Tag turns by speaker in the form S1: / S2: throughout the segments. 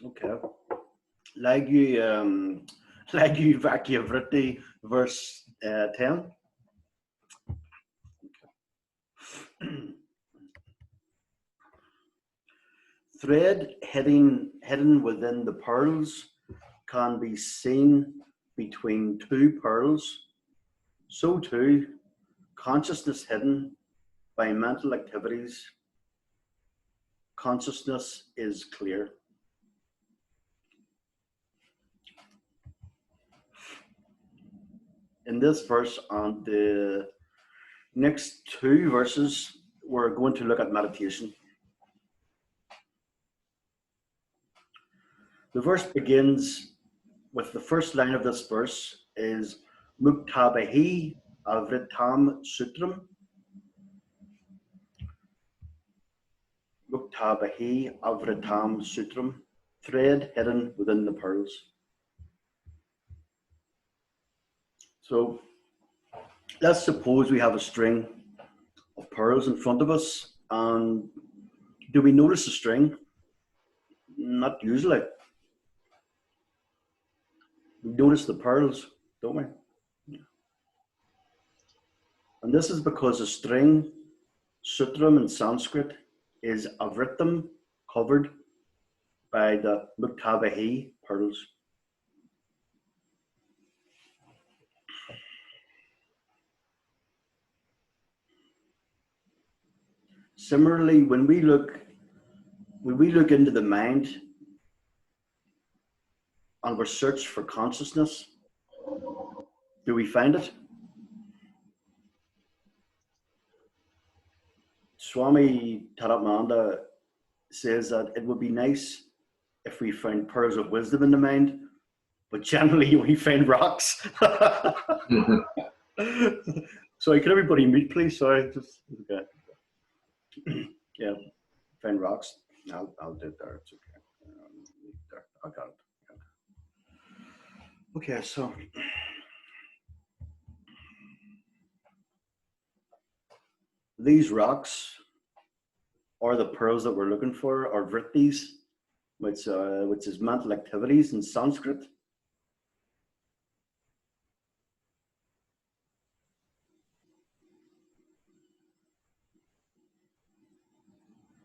S1: Okay. Lagyu, Lagyu, Vakya, Vritti, verse 10. Thread hidden within the pearls can be seen between two pearls. So too, consciousness hidden by mental activities, consciousness is clear. In this verse and the next two verses, we're going to look at meditation. The verse begins with the first line of this verse is Muktabahi Avritam Sutram. Muktabahi Avritam Sutram, thread hidden within the pearls. So let's suppose we have a string of pearls in front of us, and do we notice the string? Not usually. We notice the pearls, don't we? And this is because the string, sutram in Sanskrit, is avritam, covered by the muktabahi pearls. Similarly, when we look into the mind and we search for consciousness, do we find it? Swami Taramananda says that it would be nice if we found pearls of wisdom in the mind, but generally we find rocks. Sorry, can everybody mute, please? Sorry, just okay. Yeah, find rocks. I'll do it there. It's okay. There, I got it. Okay, so these rocks are the pearls that we're looking for, or vrittis, which is mental activities in Sanskrit.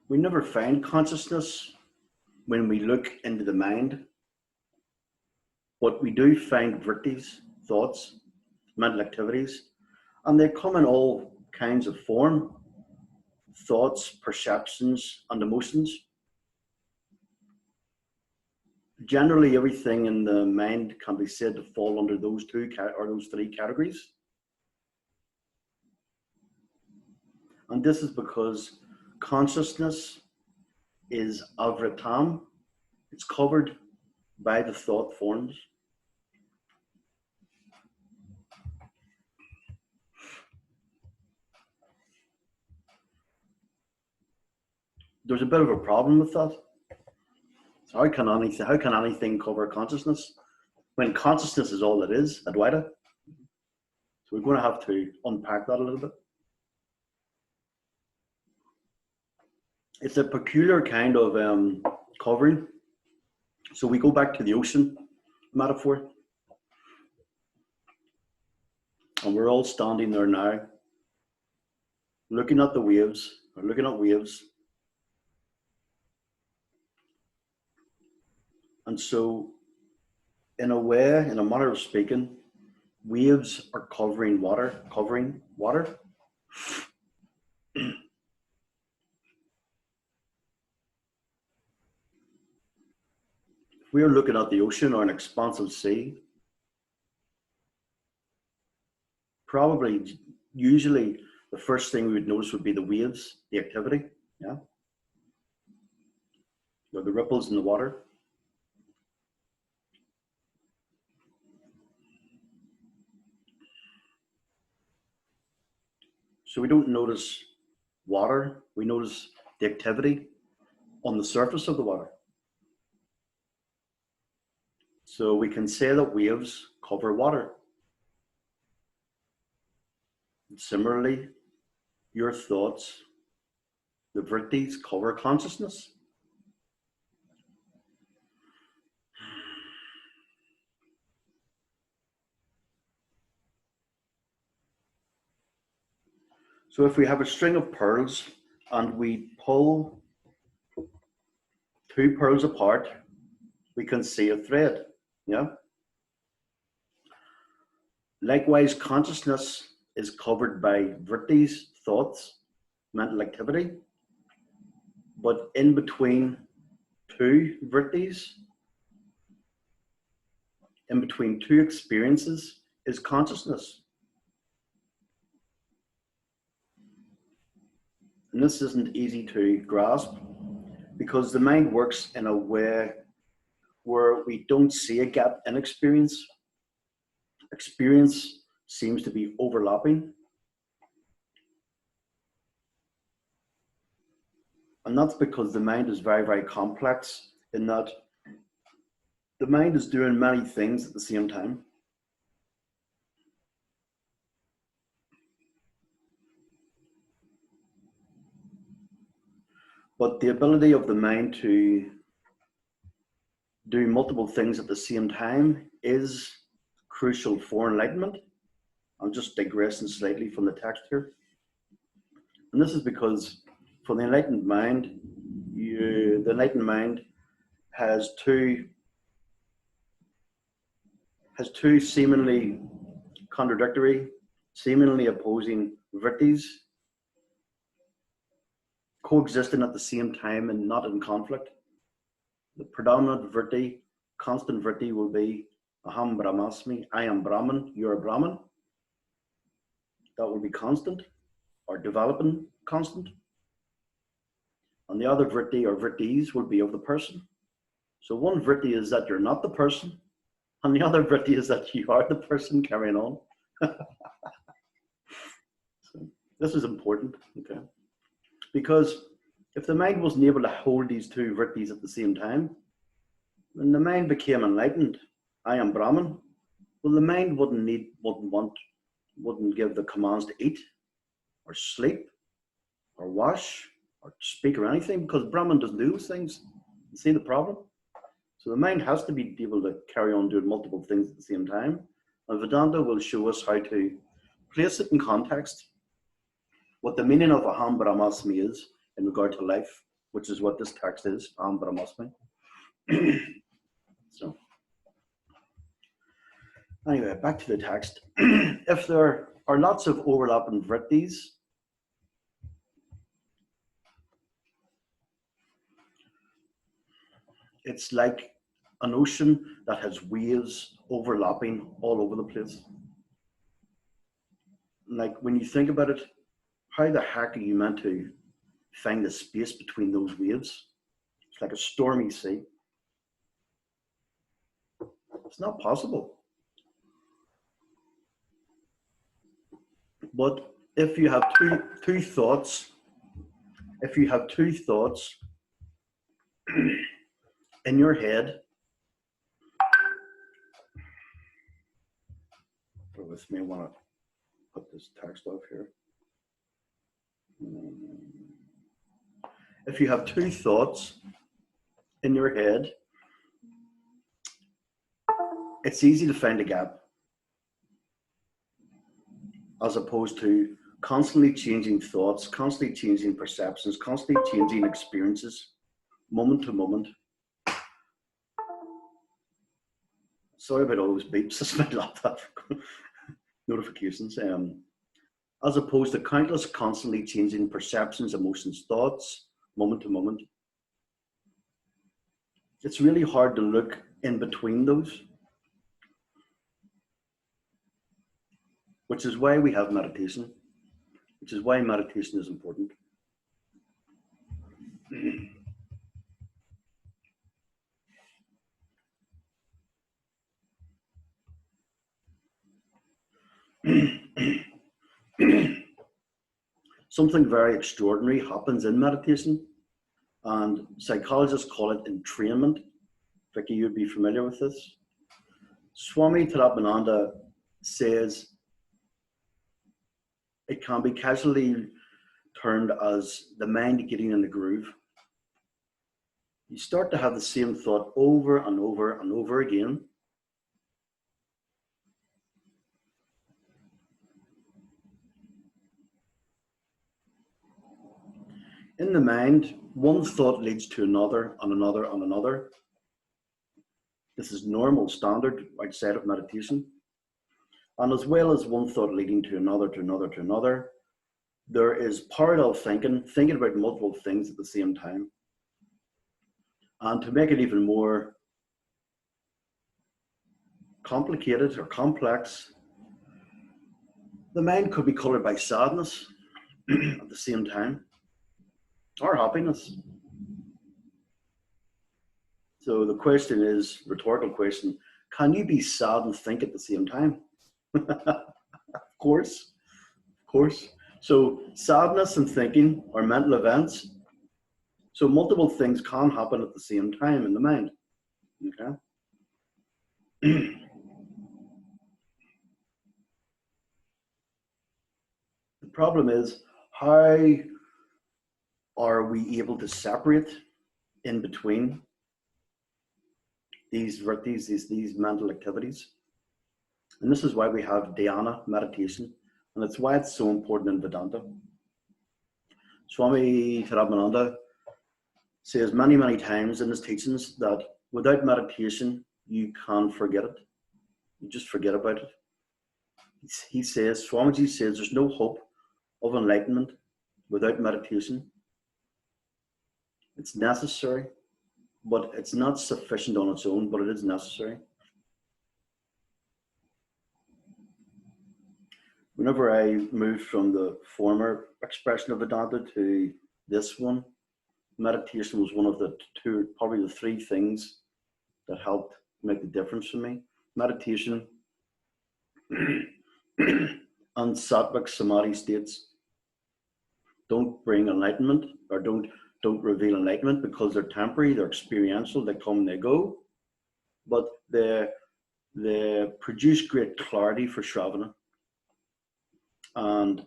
S1: We never find consciousness when we look into the mind, but we do find vrittis, thoughts, mental activities, and they come in all kinds of form: thoughts, perceptions, and emotions. Generally, everything in the mind can be said to fall under those those three categories. And this is because consciousness is avritam, it's covered by the thought forms. There's a bit of a problem with that. So how can anything cover consciousness when consciousness is all it is, Advaita? So we're going to have to unpack that a little bit. It's a peculiar kind of covering. So we go back to the ocean metaphor, and we're all standing there now, looking at the waves, or looking at waves. And so, in a way, in a manner of speaking, waves are covering water. If we are looking at the ocean or an expansive sea, usually, the first thing we would notice would be the waves, the activity, yeah, or the ripples in the water. So we don't notice water, we notice the activity on the surface of the water. So we can say that waves cover water. And similarly, your thoughts, the vrittis, cover consciousness. So if we have a string of pearls and we pull two pearls apart, we can see a thread. Yeah. Likewise, consciousness is covered by vrittis, thoughts, mental activity, but in between two vrittis, in between two experiences, is consciousness. And this isn't easy to grasp because the mind works in a way where we don't see a gap in experience. Experience seems to be overlapping. And that's because the mind is very, very complex in that the mind is doing many things at the same time. But the ability of the mind to do multiple things at the same time is crucial for enlightenment. I'm just digressing slightly from the text here. And this is because for the enlightened mind, the enlightened mind has two seemingly contradictory, seemingly opposing vrittis coexisting at the same time and not in conflict. The predominant vritti, constant vritti will be aham brahmasmi, I am Brahman, you're a Brahman. That will be constant or developing constant. And the other vritti or vrittis will be of the person. So one vritti is that you're not the person, and the other vritti is that you are the person carrying on. So this is important, okay? Because if the mind wasn't able to hold these two vrittis at the same time, when the mind became enlightened, I am Brahman, well, the mind wouldn't give the commands to eat or sleep or wash or speak or anything, because Brahman doesn't do those things. You see the problem? So the mind has to be able to carry on doing multiple things at the same time. And Vedanta will show us how to place it in context, what the meaning of aham brahmasmi is in regard to life, which is what this text is, aham brahmasmi. So, anyway, back to the text. If there are lots of overlapping vrittis, it's like an ocean that has waves overlapping all over the place. Like when you think about it, how the heck are you meant to find the space between those waves? It's like a stormy sea. It's not possible. But if you have two thoughts, in your head, bear with me, I want to put this text off here. If you have two thoughts in your head, it's easy to find a gap, as opposed to constantly changing thoughts, constantly changing perceptions, constantly changing experiences, moment to moment. Sorry about all those beeps, that's my laptop notifications. As opposed to countless constantly changing perceptions, emotions, thoughts, moment to moment. It's really hard to look in between those, which is why we have meditation, which is why meditation is important. Something very extraordinary happens in meditation, and psychologists call it entrainment. Vicki, you'd be familiar with this. Swami Tarapananda says it can be casually termed as the mind getting in the groove. You start to have the same thought over and over and over again. In the mind, one thought leads to another, and another, and another. This is normal, standard, outside of meditation. And as well as one thought leading to another, to another, to another, there is parallel thinking, thinking about multiple things at the same time. And to make it even more complicated or complex, the mind could be colored by sadness at the same time, or happiness. So the question is, rhetorical question, can you be sad and think at the same time? Of course, of course. So sadness and thinking are mental events. So multiple things can happen at the same time in the mind. Okay. The problem is, how are we able to separate in between these vrittis, these mental activities? And this is why we have dhyana, meditation, and it's why it's so important in Vedanta. Swami Tarabananda says many, many times in his teachings that without meditation, you can forget it. You just forget about it. He says, Swamiji says, there's no hope of enlightenment without meditation. It's necessary, but it's not sufficient on its own, but it is necessary. Whenever I moved from the former expression of Vedanta to this one, meditation was one of the two, probably the three things that helped make the difference for me. Meditation and sattvic samadhi states don't bring enlightenment, or don't reveal enlightenment, because they're temporary, they're experiential, they come and they go, but they produce great clarity for Shravana. And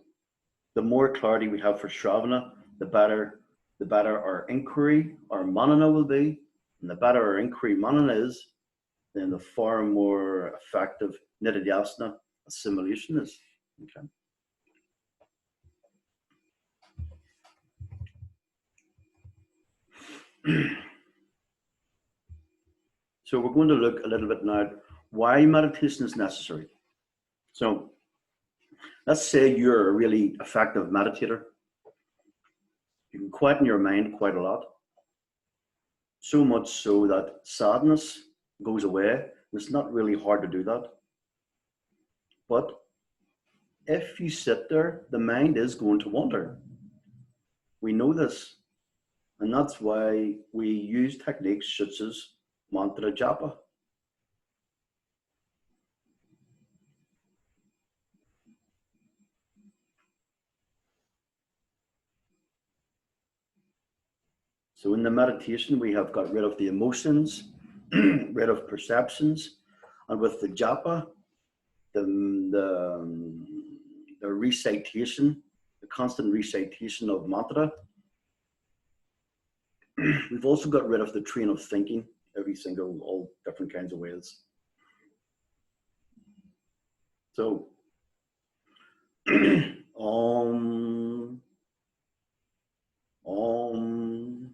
S1: the more clarity we have for Shravana, the better our inquiry, our manana will be. And the better our inquiry manana is, then the far more effective nididhyasana assimilation is. Okay. So we're going to look a little bit now at why meditation is necessary. So let's say you're a really effective meditator. You can quieten your mind quite a lot. So much so that sadness goes away. It's not really hard to do that. But if you sit there, the mind is going to wander. We know this. And that's why we use techniques such as mantra japa. So in the meditation, we have got rid of the emotions, rid of perceptions, and with the japa, the recitation, the constant recitation of mantra, we've also got rid of the train of thinking, all different kinds of ways. So, om, om,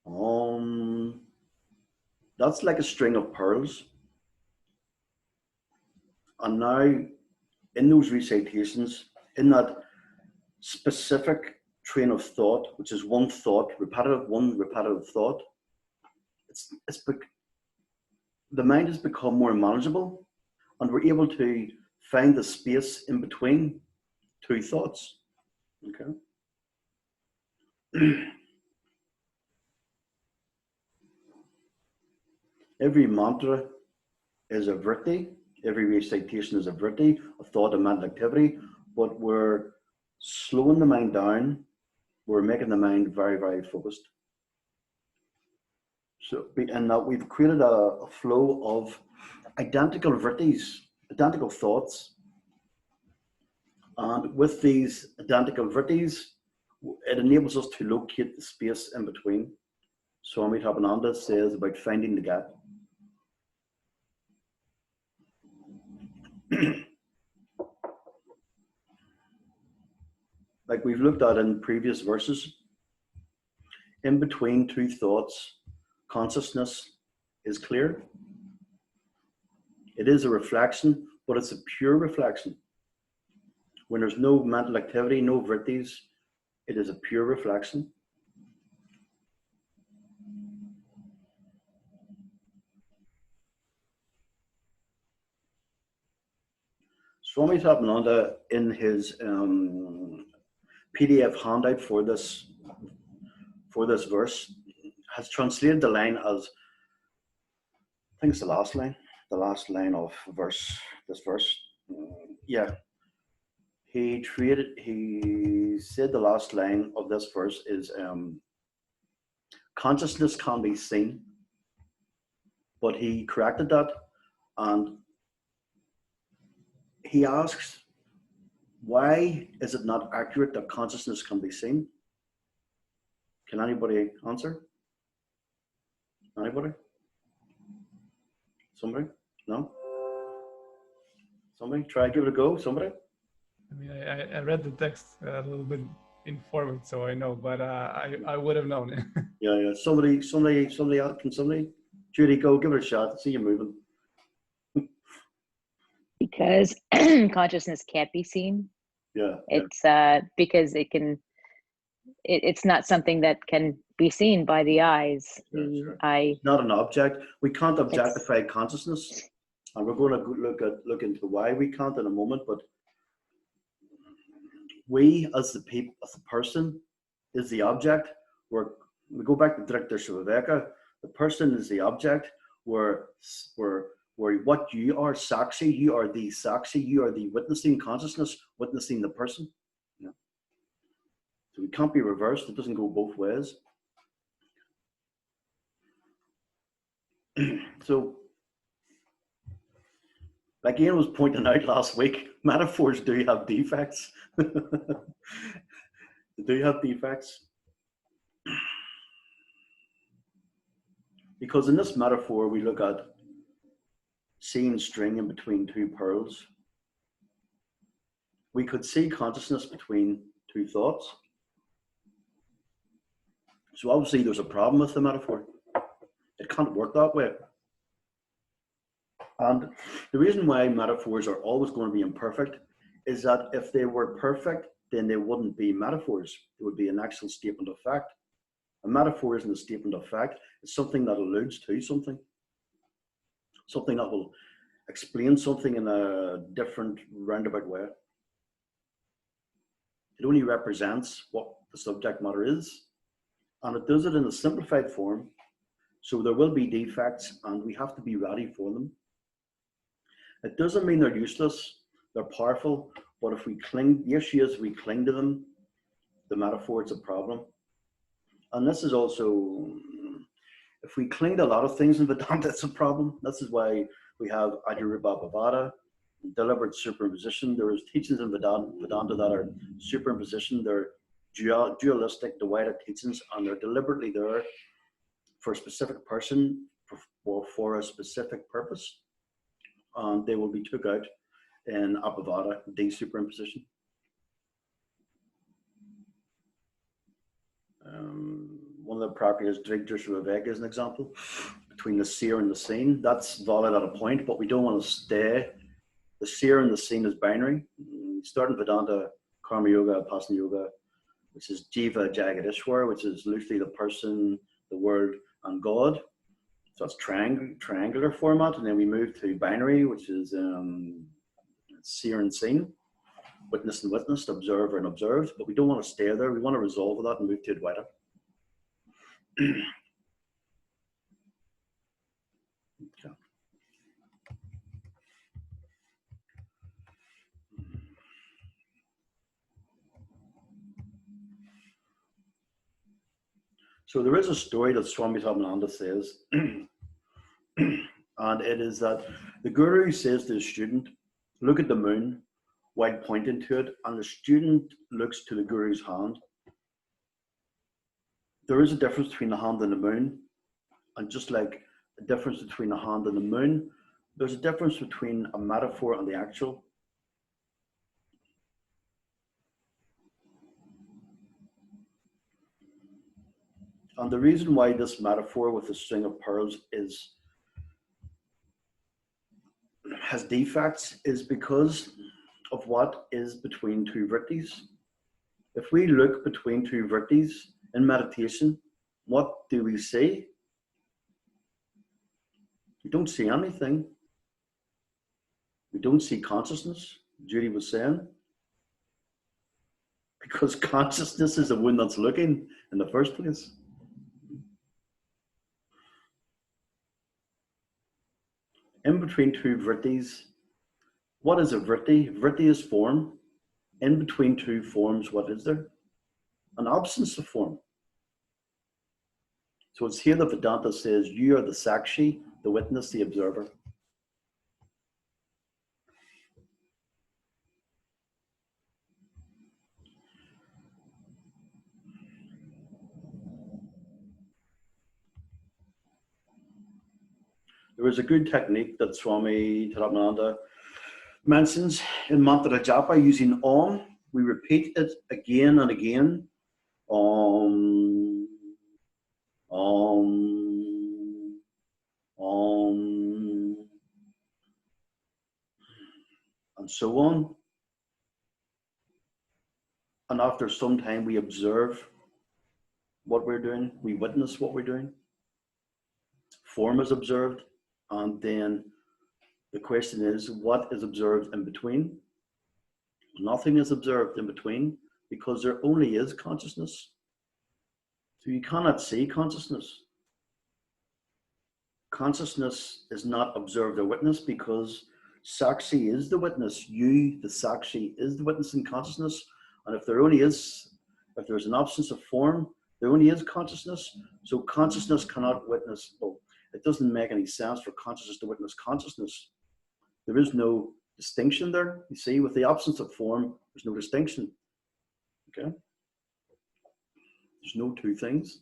S1: om. That's like a string of pearls. And now, in those recitations, in that specific train of thought, which is one repetitive thought, the mind has become more manageable, and we're able to find the space in between two thoughts. Okay. Every mantra is a vritti. Every recitation is a vritti, a thought, a mental activity, but we're slowing the mind down. We're making the mind very, very focused. So, and that we've created a flow of identical vrittis, identical thoughts. And with these identical vrittis, it enables us to locate the space in between. Swami Tabananda says about finding the gap. like we've looked at in previous verses, in between two thoughts, consciousness is clear. It is a reflection, but it's a pure reflection. When there's no mental activity, no vrittis, it is a pure reflection. Swami Tapananda, in his PDF handout for this verse, has translated the line as, I think it's the last line of this verse. Yeah. He said the last line of this verse is, consciousness can be seen, but he corrected that, and he asks, why is it not accurate that consciousness can be seen? Can anybody answer? Anybody? Somebody? No? Somebody? Try, give it a go, somebody?
S2: I mean, I read the text a little bit informed, so I know, but I would have known it.
S1: Yeah. Somebody else, can somebody? Judy, go, give it a shot. See you moving.
S3: Because consciousness can't be seen.
S1: Yeah.
S3: It's because it's not something that can be seen by the eyes.
S1: Sure. It's not an object. We can't objectify consciousness, and we're going to look into why we can't in a moment. But we, as the person, is the object. We go back to Director Vakya. The person is the object. Where what you are, Sakshi, you are the Sakshi, you are the witnessing consciousness, witnessing the person. Yeah. So it can't be reversed. It doesn't go both ways. So, like Ian was pointing out last week, metaphors do have defects. They do have defects. Because in this metaphor, we look at seeing string in between two pearls. We could see consciousness between two thoughts. So obviously there's a problem with the metaphor. It can't work that way. And the reason why metaphors are always going to be imperfect is that if they were perfect, then they wouldn't be metaphors. It would be an actual statement of fact. A metaphor isn't a statement of fact. It's something that alludes to something. Something that will explain something in a different roundabout way. It only represents what the subject matter is, and it does it in a simplified form. So there will be defects, and we have to be ready for them. It doesn't mean they're useless. They're powerful, but if we cling, the issue is we cling to them, the metaphor is a problem. And this is also, if we cling to a lot of things in Vedanta, it's a problem. This is why we have Adhirubhavavada, deliberate superimposition. There is teachings in Vedanta that are superimposition. They're dualistic, divided teachings, and they're deliberately there for a specific person or for a specific purpose. And they will be took out in Abhavada, de-superimposition. One of the properties, Drigdrishvaveka is an example, between the seer and the seen. That's valid at a point, but we don't want to stay. The seer and the seen is binary. Start in Vedanta, Karma Yoga, Pasana Yoga, which is Jiva Jagadishwar, which is loosely the person, the world, and God. So that's triangular format. And then we move to binary, which is seer and seen, witness and witnessed, observer and observed. But we don't want to stay there. We want to resolve that and move to Advaita. Okay. So there is a story that Swami Tamananda says, and it is that the guru says to the student, look at the moon while pointing to it, and the student looks to the guru's hand. There is a difference between the hand and the moon, and just like the difference between the hand and the moon, there's a difference between a metaphor and the actual. And the reason why this metaphor with the string of pearls has defects is because of what is between two vrittis. If we look between two vrittis in meditation, what do we see? We don't see anything. We don't see consciousness, Judy was saying, because consciousness is the one that's looking in the first place. In between two vrittis, what is a vritti? Vritti is form. In between two forms, what is there? An absence of form. So it's here that Vedanta says, you are the sakshi, the witness, the observer. There is a good technique that Swami Taramananda mentions in mantra japa using Om. We repeat it again and again. Om, Om, Om, and so on. And after some time, we observe what we're doing. We witness what we're doing. Form is observed. And then the question is, what is observed in between? Nothing is observed in between because there only is consciousness. So you cannot see consciousness. Consciousness is not observed or witnessed because Sakshi is the witness. You, the Sakshi, is the witness in consciousness. And if there's an absence of form, there only is consciousness. So consciousness cannot witness. Well, it doesn't make any sense for consciousness to witness consciousness. There is no distinction there. You see, with the absence of form, there's no distinction. Okay? There's no two things.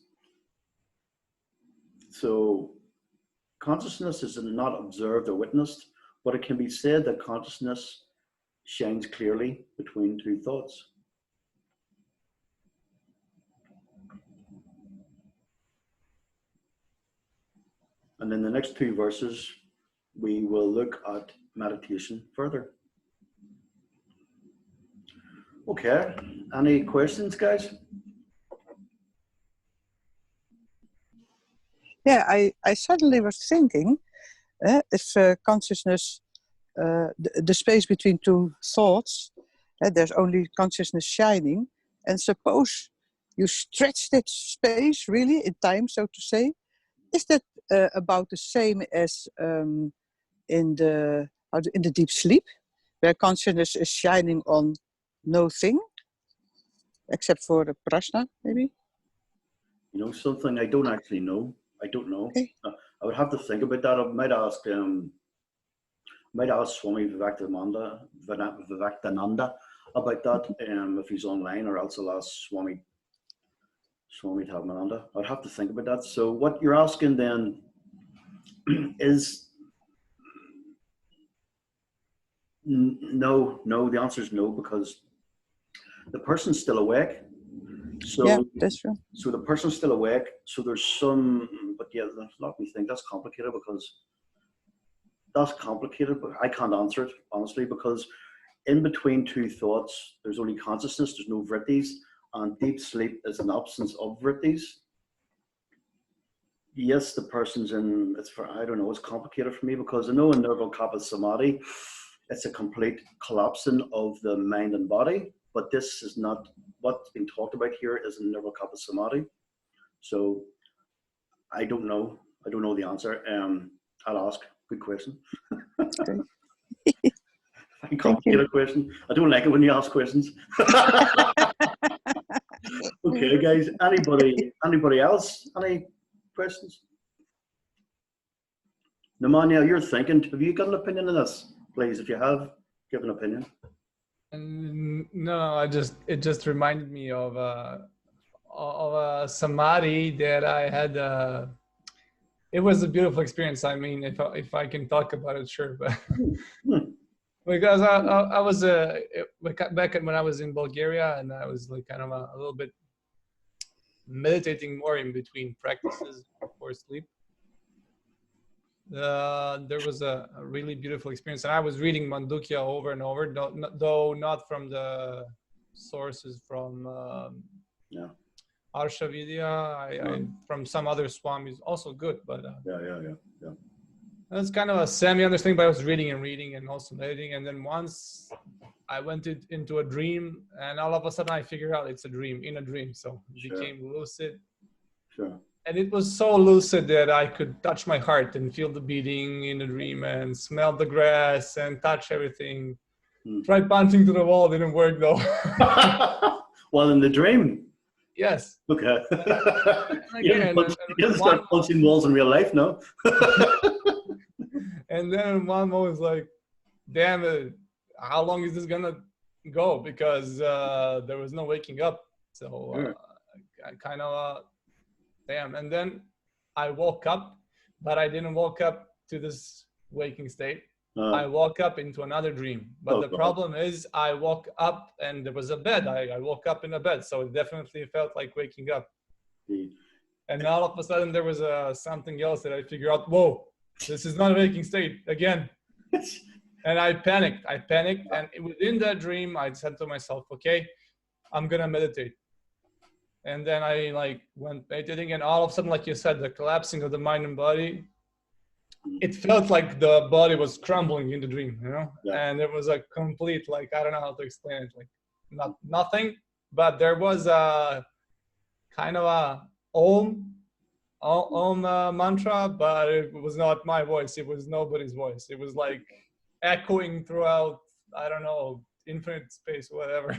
S1: So consciousness is not observed or witnessed, but it can be said that consciousness shines clearly between two thoughts. And in the next two verses, we will look at meditation further. Okay, any questions, guys?
S4: Yeah, I suddenly was thinking, if consciousness, the space between two thoughts, there's only consciousness shining, and suppose you stretch that space really in time, so to say, is that about the same as in the deep sleep, where consciousness is shining on no thing, except for the prajna, maybe?
S1: You know, something I don't actually know. I don't know.
S4: Okay.
S1: I would have to think about that. I might ask Swami Vivekananda about that if he's online, or else I'll ask Swami Taramananda. I'd have to think about that. So what you're asking then is no. The answer is no, because the person's still awake. So
S4: Yeah, that's true.
S1: So the person's still awake. So there's some, but yeah, let me think. That's complicated, but I can't answer it honestly, because in between two thoughts, there's only consciousness. There's no vrittis, and deep sleep is an absence of vrittis. Yes, the person's in. I don't know. It's complicated for me, because I know in Nirvikalpa Samadhi, it's a complete collapsing of the mind and body. But this is not what's being talked about here. Is in Nirvikalpa Samadhi. So I don't know. I don't know the answer. I'll ask. Good question.
S4: Okay.
S1: Complicated question. I don't like it when you ask questions. Okay, guys. Anybody else? Any questions? Nemanja, you're thinking. Have you got an opinion on this? Please, if you have, give an opinion.
S2: No, it just reminded me of a samadhi that I had. It was a beautiful experience. I mean, if I can talk about it, sure. But because I was back when I was in Bulgaria, and I was like kind of a little bit meditating more in between practices before sleep. There was a really beautiful experience, and I was reading Mandukya over and over, though not from the sources from
S1: Yeah.
S2: Arshavidya. I from some other swamis, also good, but
S1: Yeah.
S2: that's kind of a semi-understanding. But I was reading and also meditating, and then once I went into a dream, and all of a sudden I figured out it's a dream in a dream, so it
S1: Sure.
S2: became lucid.
S1: Sure.
S2: And it was so lucid that I could touch my heart and feel the beating in the dream and smell the grass and touch everything. Tried punching to the wall, didn't work though.
S1: Well, in the dream.
S2: Yes.
S1: Okay.
S2: Again,
S1: You didn't start punching walls in real life, no?
S2: And then one moment was like, damn it, how long is this gonna go? Because there was no waking up. So I kind of, damn. And then I woke up, but I didn't woke up to this waking state. I woke up into another dream. But the problem is I woke up and there was a bed. I woke up in a bed. So it definitely felt like waking up. And all of a sudden there was something else that I figured out, whoa, this is not a waking state again. And I panicked. And within that dream, I said to myself, okay, I'm going to meditate. And then I went meditating, and all of a sudden, like you said, the collapsing of the mind and body, it felt like the body was crumbling in the dream, you know? Yeah. And it was a complete, I don't know how to explain it, nothing, but there was a kind of a Om mantra, but it was not my voice. It was nobody's voice. It was echoing throughout, I don't know, infinite space, whatever.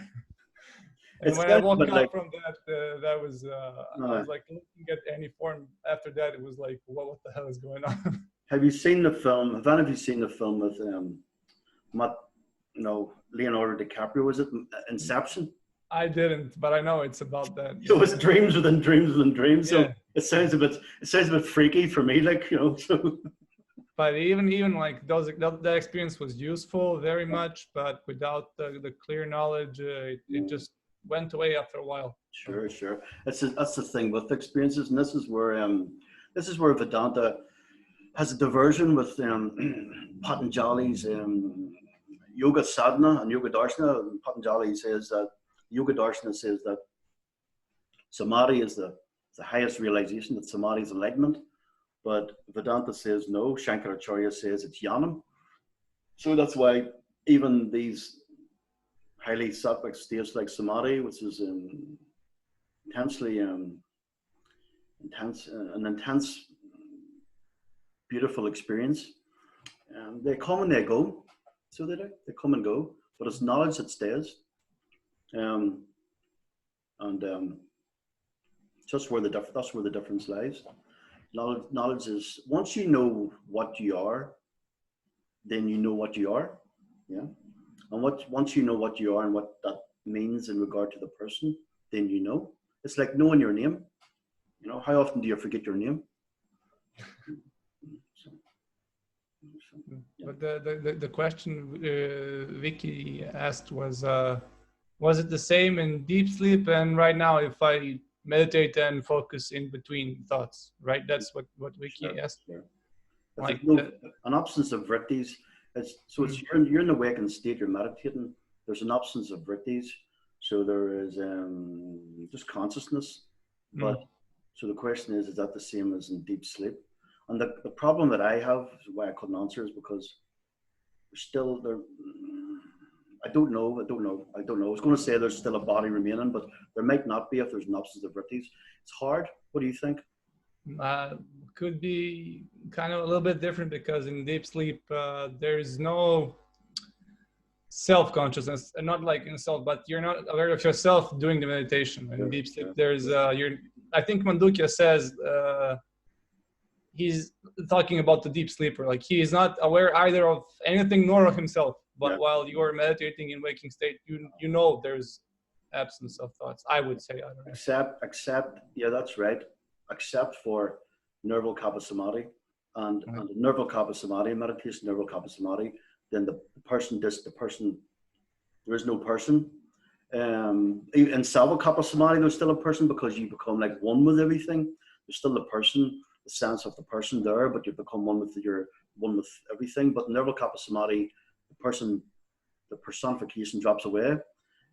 S2: And when I woke up from that, that was, I was looking at any form after that. It was like, what the hell is going on?
S1: Have you seen the film? Have any of you seen the film with Leonardo DiCaprio? Was it Inception?
S2: I didn't, but I know it's about that.
S1: So it's dreams within dreams within dreams. So yeah. It sounds a bit freaky for me, So.
S2: But even that experience was useful very much, but without the clear knowledge, it just went away after a while.
S1: Sure. That's the thing with experiences, and this is where Vedanta has a diversion with Patanjali's yoga sadhana and yoga darshana. Patanjali says that yoga darshana says that samadhi is the highest realization, that samadhi is enlightenment, but Vedanta says no. Shankaracharya says it's jnanam. So that's why even these highly sattvic states like samadhi, which is intensely intense, beautiful experience, they come and they go. So they come and go, but it's knowledge that stays. That's where the difference lies. Knowledge is, once you know what you are, then you know what you are. Yeah. And once you know what you are and what that means in regard to the person, then you know. It's like knowing your name. How often do you forget your name?
S2: Yeah. But the question Vicky asked was it the same in deep sleep? And right now, if I meditate and focus in between thoughts, right? That's what Vicky asked.
S1: Sure. An absence of vrittis. You're in the awakened state. You're meditating. There's an absence of vrittis. So there is just consciousness. But so the question is that the same as in deep sleep? And the problem that I have, why I couldn't answer, is because I don't know. I was going to say there's still a body remaining, but there might not be if there's an absence of vrittis. It's hard. What do you think?
S2: Could be kind of a little bit different, because in deep sleep there is no self-consciousness, and not like in self, but you're not aware of yourself doing the meditation. In deep sleep, there's I think Mandukya says he's talking about the deep sleeper, he is not aware either of anything nor of himself. But while you are meditating in waking state, you know there's absence of thoughts. I would say, I don't know.
S1: Except, yeah, that's right. Except for Nirval Kapha Samadhi and the Nirval Kapha Samadhi meditation, Nirval Kapha Samadhi, then the person, there is no person. In Salvakapa Samadhi, there's still a person because you become like one with everything. There's still the person, the sense of the person there, but you become one with everything. But in Nirvikalpa Samadhi, the personification drops away.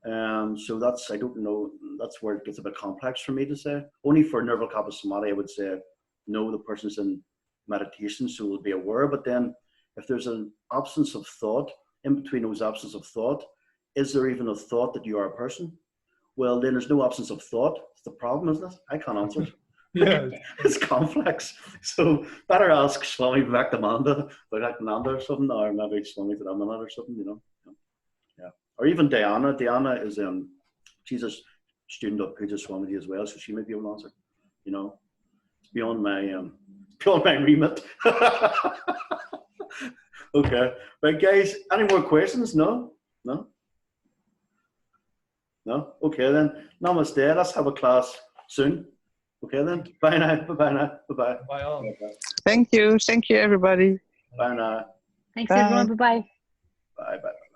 S1: So that's, I don't know, that's where it gets a bit complex for me to say. Only for Nirvikalpa Samadhi, I would say, no, the person's in meditation, so we'll be aware. But then if there's an absence of thought, in between those absence of thought, is there even a thought that you are a person? Well, then there's no absence of thought. It's the problem, isn't it? I can't answer it.
S2: Yeah.
S1: It's complex. So better ask Swami Vivekananda or something, or maybe Swami Ramananda or something, you know. Yeah. Or even Diana. Diana is she's a student of Puja Swamiji as well, so she may be able to answer. You know, it's beyond my remit. Okay. Right, guys, any more questions? No? No? No? Okay then. Namaste. Let's have a class soon. Okay then. Bye now. Bye-bye now. Bye-bye.
S2: Bye all.
S4: Thank you. Thank you, everybody.
S1: Bye now.
S3: Thanks,
S4: Bye.
S3: everyone. Bye-bye.
S1: Bye-bye.